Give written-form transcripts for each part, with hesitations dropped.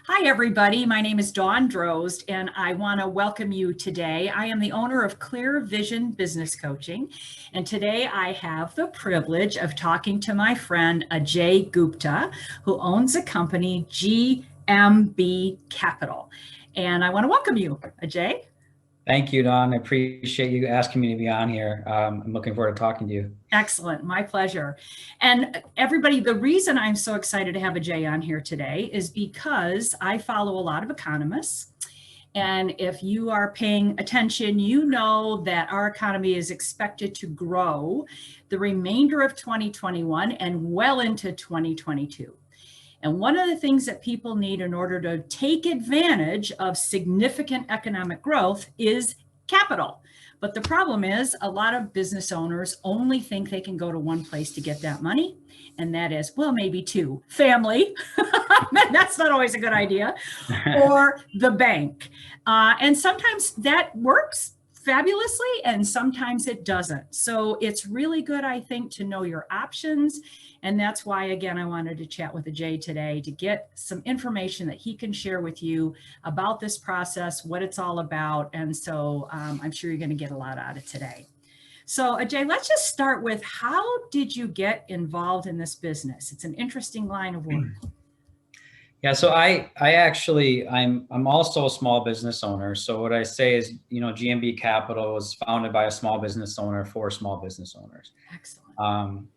Hi, everybody. My name is Dawn Drozd, and I want to welcome you today. I am the owner of Clear Vision Business Coaching, and today I have the privilege of talking to my friend Ajay Gupta, who owns a company, GMB Capital. And I want to welcome you, Ajay. Thank you, Don. I appreciate you asking me to be on here. I'm looking forward to talking to you. Excellent. My pleasure. And everybody, the reason I'm so excited to have Ajay on here today is because I follow a lot of economists. And if you are paying attention, you know that our economy is expected to grow the remainder of 2021 and well into 2022. And one of the things that people need in order to take advantage of significant economic growth is capital. But the problem is a lot of business owners only think they can go to one place to get that money. And that is, well, maybe two, family. That's not always a good idea, or the bank. And sometimes that works fabulously and sometimes it doesn't. So it's really good, I think, to know your options. And that's why, again, I wanted to chat with Ajay today to get some information that he can share with you about this process, what it's all about. And so I'm sure you're going to get a lot out of today. So Ajay, let's just start with, how did you get involved in this business? It's an interesting line of work. Yeah, so I'm also a small business owner. So what I say is, GMB Capital was founded by a small business owner for small business owners. Excellent.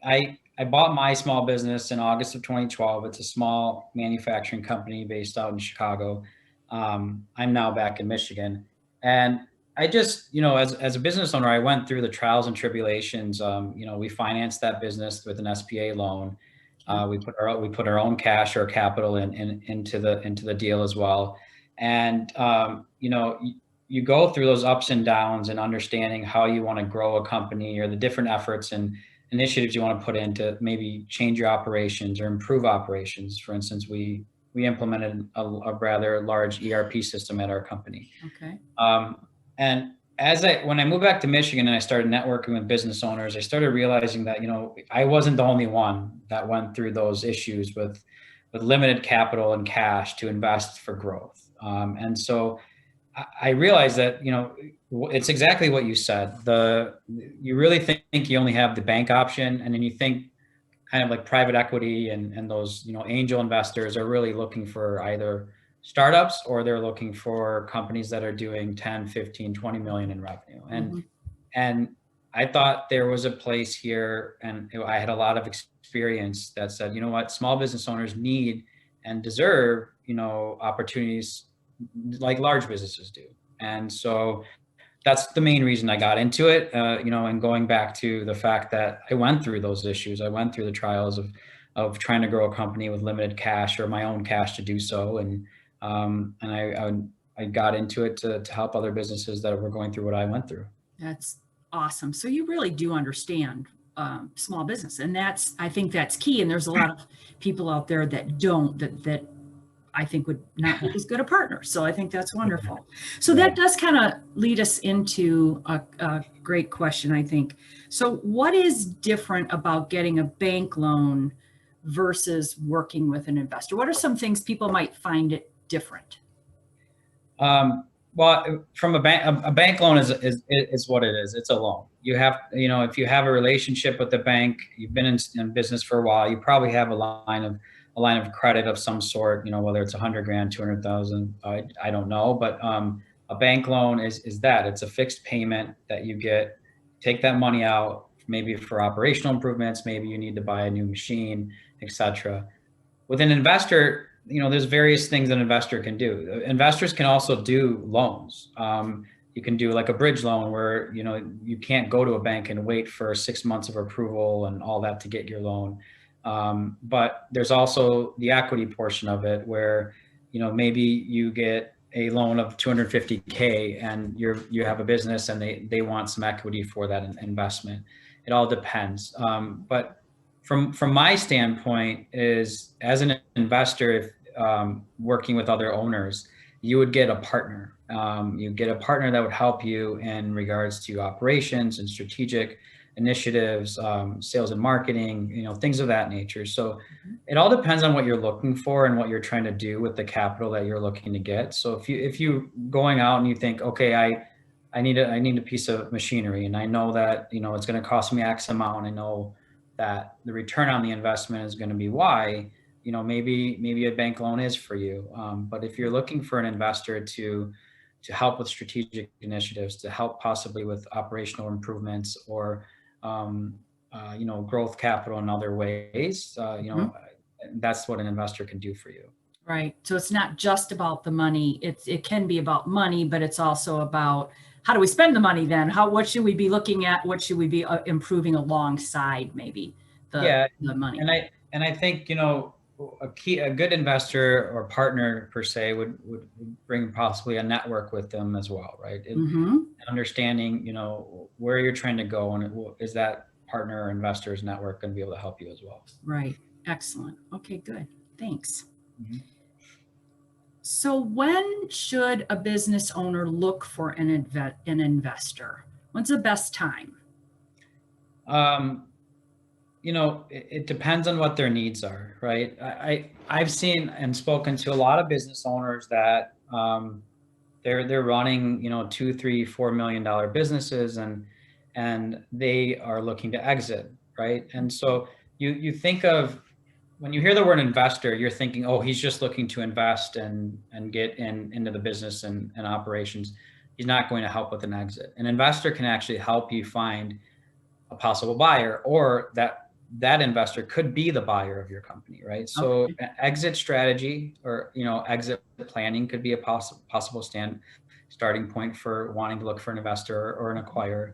I bought my small business in August of 2012. It's a small manufacturing company based out in Chicago. I'm now back in Michigan, and I just, as a business owner, I went through the trials and tribulations. We financed that business with an SBA loan. We put our own cash or capital into the deal as well, and you go through those ups and downs and understanding how you want to grow a company or the different efforts and initiatives you want to put in to maybe change your operations or improve operations. For instance, we implemented a rather large ERP system at our company. Okay. And when I moved back to Michigan and I started networking with business owners, I started realizing that, I wasn't the only one that went through those issues with limited capital and cash to invest for growth. And so I realized that, it's exactly what you said. You really think you only have the bank option, and then you think kind of like private equity and those, angel investors are really looking for either startups or they're looking for companies that are doing 10, 15, 20 million in revenue. And I thought there was a place here, and I had a lot of experience that said, you know what, small business owners need and deserve, opportunities like large businesses do. And so that's the main reason I got into it, and going back to the fact that I went through those issues. I went through the trials of trying to grow a company with limited cash or my own cash to do so. And I got into it to help other businesses that were going through what I went through. That's awesome. So you really do understand small business, and I think that's key. And there's a lot of people out there that don't, that I think would not be as good a partner. So I think that's wonderful. So that does kind of lead us into a great question, I think. So what is different about getting a bank loan versus working with an investor? What are some things people might find it different? Well, from a bank loan is what it is. It's a loan. You have, if you have a relationship with the bank, you've been in business for a while, you probably have a line of credit of some sort, whether it's 100 grand, 200,000, I don't know. But a bank loan is that. It's a fixed payment that you get, take that money out, maybe for operational improvements, maybe you need to buy a new machine, etc. With an investor, there's various things an investor can do. Investors can also do loans. You can do like a bridge loan where, you can't go to a bank and wait for 6 months of approval and all that to get your loan. But there's also the equity portion of it where, maybe you get a loan of 250K and you have a business and they want some equity for that investment. It all depends. But from my standpoint is, as an investor, working with other owners, you would get a partner. You get a partner that would help you in regards to operations and strategic initiatives, sales and marketing, things of that nature. So it all depends on what you're looking for and what you're trying to do with the capital that you're looking to get. So if you going out and you think, okay, I need a piece of machinery, and I know that it's going to cost me X amount. I know that the return on the investment is going to be Y. Maybe a bank loan is for you. But if you're looking for an investor to help with strategic initiatives, to help possibly with operational improvements, or growth capital in other ways, that's what an investor can do for you. Right. So it's not just about the money. It can be about money, but it's also about how do we spend the money then? What should we be looking at? What should we be improving alongside maybe the money? And I think, a good investor or partner per se would bring possibly a network with them as well, right? Understanding, where you're trying to go, and is that partner or investor's network going to be able to help you as well? Right. Excellent. Okay, good. Thanks. So when should a business owner look for an investor? When's the best time? It depends on what their needs are, right? I've seen and spoken to a lot of business owners that they're running, $2, $3, $4 million businesses, and they are looking to exit, right? And so you think of, when you hear the word investor, you're thinking, oh, he's just looking to invest and get into the business and operations. He's not going to help with an exit. An investor can actually help you find a possible buyer, or that investor could be the buyer of your company, right? So okay. Exit strategy or exit planning could be a possible starting point for wanting to look for an investor or an acquirer.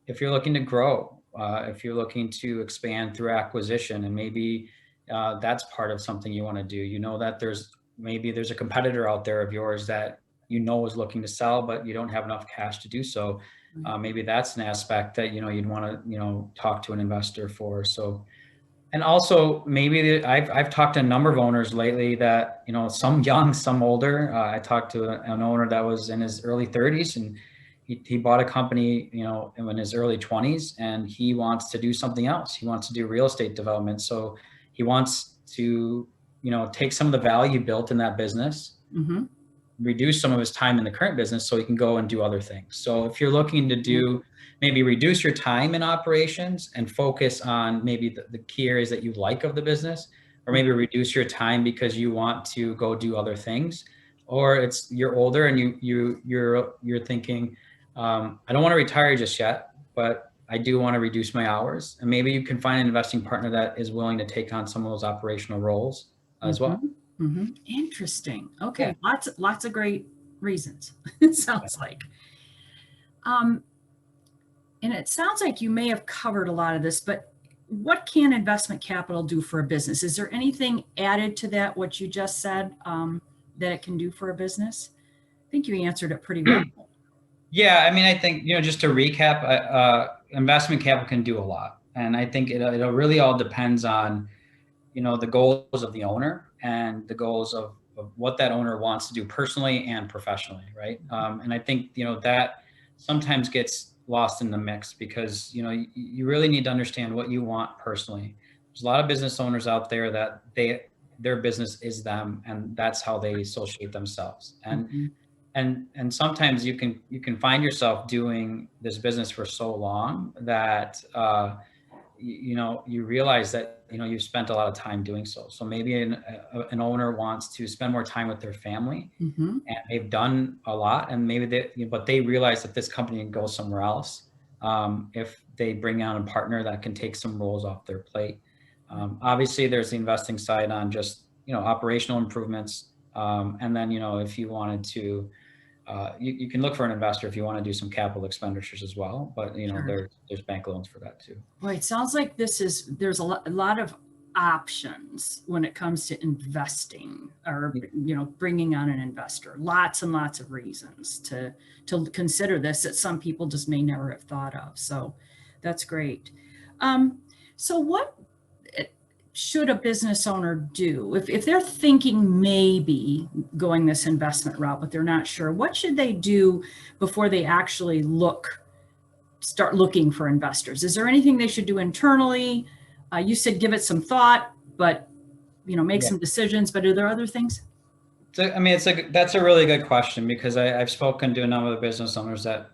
If you're looking to grow, if you're looking to expand through acquisition, and maybe that's part of something you want to do. That there's a competitor out there of yours that is looking to sell, but you don't have enough cash to do so. Maybe that's an aspect that you'd want to talk to an investor for. So, and also maybe I've talked to a number of owners lately that some young, some older. I talked to an owner that was in his early 30s, and he bought a company, in his early 20s, and he wants to do something else. He wants to do real estate development. So he wants to, take some of the value built in that business, reduce some of his time in the current business so he can go and do other things. So if you're looking to maybe reduce your time in operations and focus on maybe the key areas that you like of the business, or maybe reduce your time because you want to go do other things, or you're older and you're thinking, I don't want to retire just yet, but I do want to reduce my hours. And maybe you can find an investing partner that is willing to take on some of those operational roles as well. Interesting. Okay. Yeah. Lots of great reasons. It sounds like. And it sounds like you may have covered a lot of this, but what can investment capital do for a business? Is there anything added to that, what you just said, that it can do for a business? I think you answered it pretty well. Yeah, I think, just to recap, investment capital can do a lot. And I think it really all depends on, the goals of the owner and the goals of what that owner wants to do personally and professionally, right? And I think, that sometimes gets lost in the mix because, you really need to understand what you want personally. There's a lot of business owners out there that their business is them, and that's how they associate themselves. And sometimes you can find yourself doing this business for so long that you realize that you've spent a lot of time doing so. So maybe an owner wants to spend more time with their family, and they've done a lot, and maybe but they realize that this company can go somewhere else if they bring on a partner that can take some roles off their plate. Obviously, there's the investing side on just operational improvements, and then if you wanted to. You can look for an investor if you want to do some capital expenditures as well, but sure. There's bank loans for that too. Well, it sounds like there's a lot of options when it comes to investing or bringing on an investor. Lots and lots of reasons to consider this that some people just may never have thought of. So that's great. So what should a business owner do if they're thinking maybe going this investment route, but they're not sure? What should they do before they actually look start looking for investors? Is there anything they should do internally? You said give it some thought, but make some decisions. But are there other things? So, I mean, that's a really good question, because I've spoken to a number of business owners that,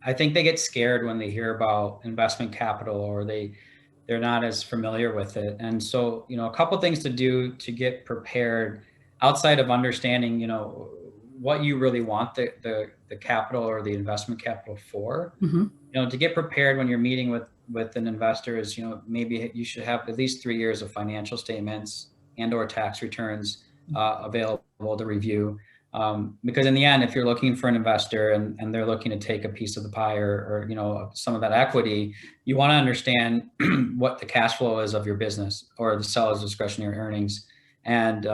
I think they get scared when they hear about investment capital, or they're not as familiar with it. And so, a couple things to do to get prepared outside of understanding, what you really want the capital or the investment capital for. Mm-hmm. To get prepared when you're meeting with an investor is, maybe you should have at least 3 years of financial statements and or tax returns available to review. Because in the end, if you're looking for an investor and they're looking to take a piece of the pie, or some of that equity, you want to understand what the cash flow is of your business or the seller's discretionary earnings. And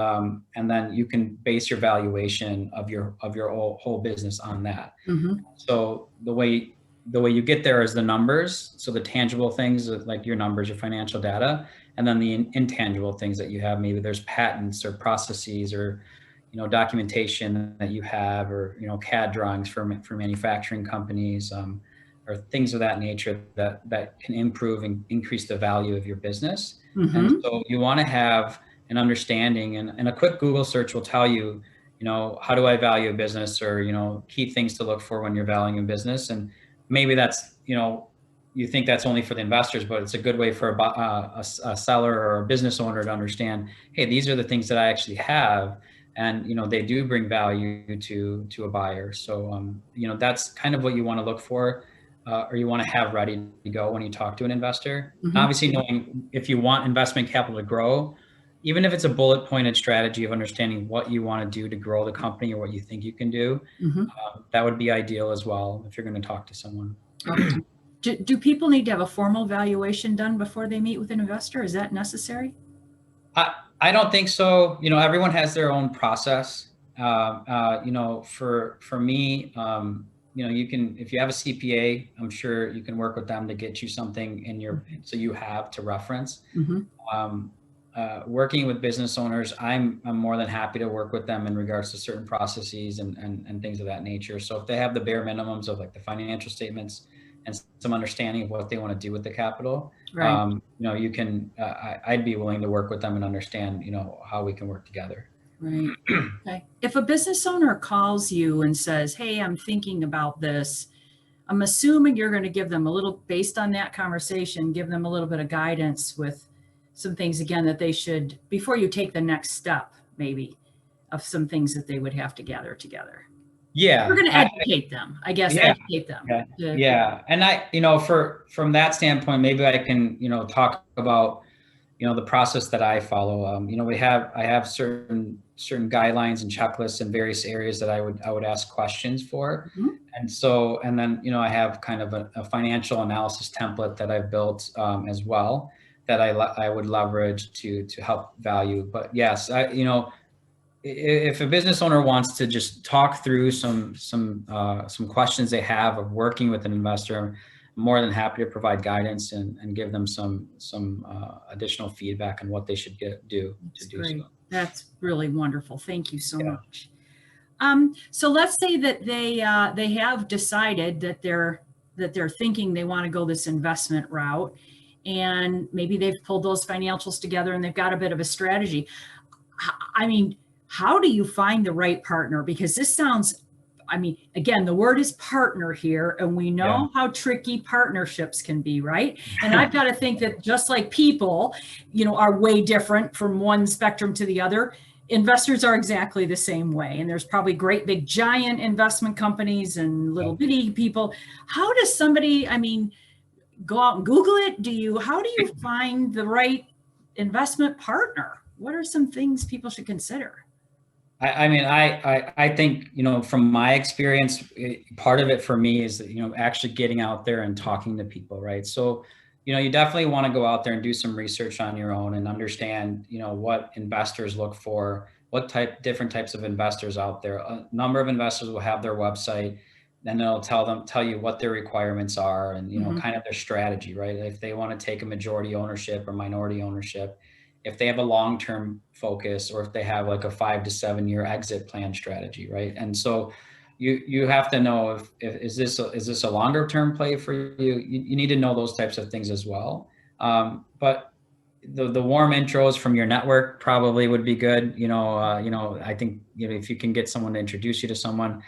then you can base your valuation of your whole business on that. Mm-hmm. So the way you get there is the numbers. So the tangible things like your numbers, your financial data, and then the intangible things that you have. Maybe there's patents or processes or, documentation that you have, or, CAD drawings for manufacturing companies, or things of that nature that can improve and increase the value of your business. Mm-hmm. And so you want to have an understanding, and a quick Google search will tell you, how do I value a business, or, key things to look for when you're valuing a business. And maybe that's, you think that's only for the investors, but it's a good way for a seller or a business owner to understand, hey, these are the things that I actually have. And, they do bring value to a buyer. So, that's kind of what you want to look for, or you want to have ready to go when you talk to an investor. Mm-hmm. Obviously, knowing if you want investment capital to grow, even if it's a bullet pointed strategy of understanding what you want to do to grow the company or what you think you can do, Mm-hmm. that would be ideal as well if you're going to talk to someone. Okay. Do people need to have a formal valuation done before they meet with an investor? Is that necessary? I don't think so. Everyone has their own process. For me, you can, if you have a CPA, I'm sure you can work with them to get you something so you have to reference. Mm-hmm. Working with business owners, I'm more than happy to work with them in regards to certain processes and things of that nature. So if they have the bare minimums of like the financial statements and some understanding of what they want to do with the capital, right. you can, I'd be willing to work with them and understand, how we can work together. Right. Okay. If a business owner calls you and says, hey, I'm thinking about this, I'm assuming you're going to give them based on that conversation, give them a little bit of guidance with some things, again, that they should, before you take the next step, maybe, of some things that they would have to gather together. Yeah. We're going to educate them, I guess, educate them. Yeah. And from that standpoint, maybe I can, talk about, the process that I follow. I have certain guidelines and checklists in various areas that I would ask questions for. Mm-hmm. And then, I have kind of a financial analysis template that I've built as well that I would leverage to help value. But yes, if a business owner wants to just talk through some questions they have of working with an investor, I'm more than happy to provide guidance and give them some additional feedback on what they should do to do so. That's really wonderful. Thank you so much. So let's say that they have decided that they're thinking they want to go this investment route, and maybe they've pulled those financials together and they've got a bit of a strategy. I mean, how do you find the right partner? Because this sounds, again, the word is partner here, and we know how tricky partnerships can be, right? And I've got to think that just like people, are way different from one spectrum to the other, investors are exactly the same way. And there's probably great big giant investment companies and little bitty people. How does somebody, go out and Google it? How do you find the right investment partner? What are some things people should consider? I think, from my experience, part of it for me is, actually getting out there and talking to people, right? So, you definitely want to go out there and do some research on your own and understand, what investors look for, different types of investors out there. A number of investors will have their website, and they'll tell you what their requirements are and, kind of their strategy, right? If they want to take a majority ownership or minority ownership, if they have a long-term focus, or if they have like a 5 to 7 year exit plan strategy, right? And so, you have to know if is this a longer term play for you? You need to know those types of things as well. But the warm intros from your network probably would be good. I think if you can get someone to introduce you to someone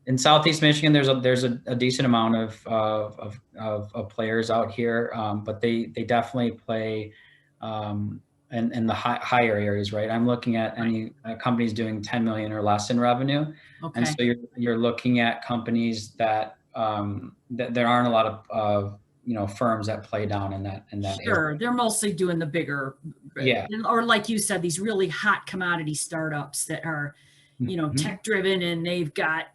in Southeast Michigan, there's a decent amount of players out here, but they definitely play in the higher areas, right? I'm looking at any companies doing 10 million or less in revenue, and so you're looking at companies that there aren't a lot of firms that play down in that Sure, area. they're mostly doing the bigger, or like you said, these really hot commodity startups that are, tech driven, and they've got,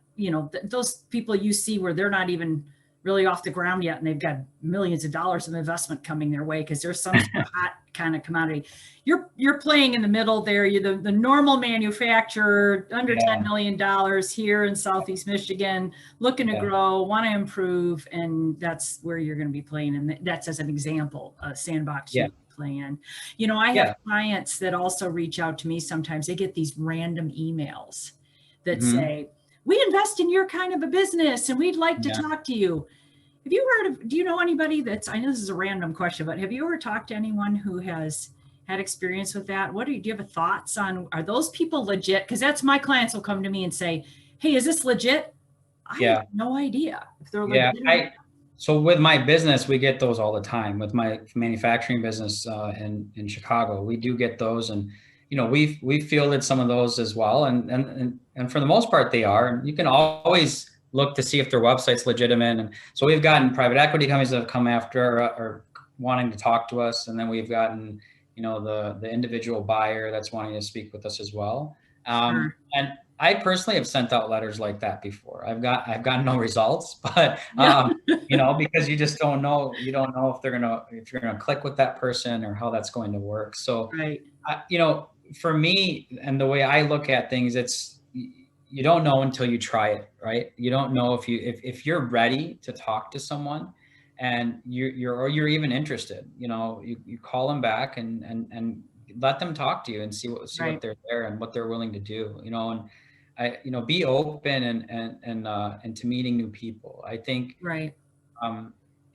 those people you see where they're not even really off the ground yet, and they've got millions of dollars of investment coming their way because there's some sort of hot kind of commodity. You're playing in the middle there. You're the normal manufacturer under $10 million here in Southeast Michigan, looking to grow, want to improve, and that's where you're going to be playing. And that's, as an example, a sandbox you play in. I have clients that also reach out to me sometimes. They get these random emails that say, "We invest in your kind of a business and we'd like to talk to you." Have you heard of, do you know anybody I know this is a random question, but have you ever talked to anyone who has had experience with that? Do you have thoughts on, are those people legit? Because that's, my clients will come to me and say, "Hey, is this legit?" I have no idea if they're legit. So with my business, we get those all the time. With my manufacturing business in Chicago, we do get those, and we fielded some of those as well, and for the most part they are. And you can always look to see if their website's legitimate. And so we've gotten private equity companies that have come after or wanting to talk to us, and then we've gotten the individual buyer that's wanting to speak with us as well. And I personally have sent out letters like that before. I've gotten no results, but because you just don't know. You don't know if you're gonna click with that person or how that's going to work. So for me, and the way I look at things, it's, you don't know until you try it, right? You don't know if you're ready to talk to someone, and you're even interested. You call them back and let them talk to you and see what they're there and what they're willing to do. And be open and to meeting new people. I think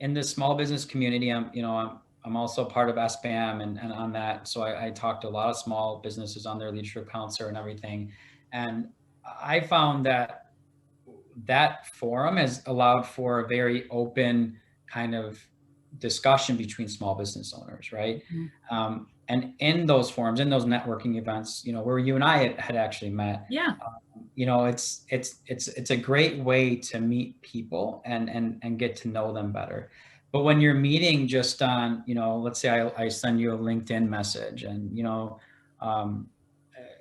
in the small business community, I'm also part of SBAM and on that. So I talk to a lot of small businesses on their leadership council and everything. And I found that forum has allowed for a very open kind of discussion between small business owners, right? And in those forums, in those networking events, where you and I had actually met, it's a great way to meet people and get to know them better. But when you're meeting just on, let's say I send you a LinkedIn message, and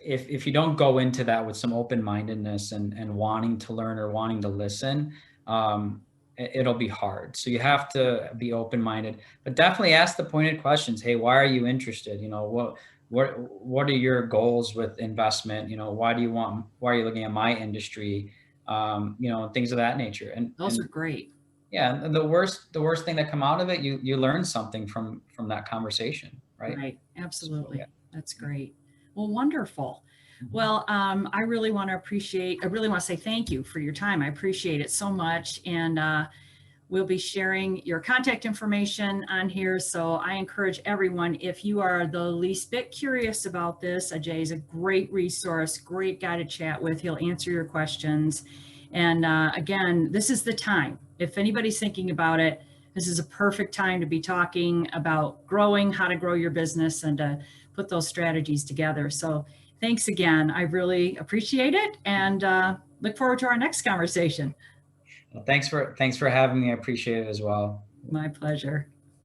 if you don't go into that with some open-mindedness and wanting to learn or wanting to listen, it'll be hard. So you have to be open-minded, but definitely ask the pointed questions. Hey, why are you interested? What are your goals with investment? Why are you looking at my industry? Things of that nature. And those are great. Yeah. And the worst thing that come out of it, you learn something from that conversation. Right. Right. Absolutely. So, that's great. Well, wonderful. Well, I really want to say thank you for your time. I appreciate it so much. And we'll be sharing your contact information on here. So I encourage everyone, if you are the least bit curious about this, Ajay is a great resource, great guy to chat with. He'll answer your questions. And again, this is the time. If anybody's thinking about it, this is a perfect time to be talking about growing, how to grow your business, and to put those strategies together. So thanks again. I really appreciate it, and look forward to our next conversation. Well, thanks for having me. I appreciate it as well. My pleasure.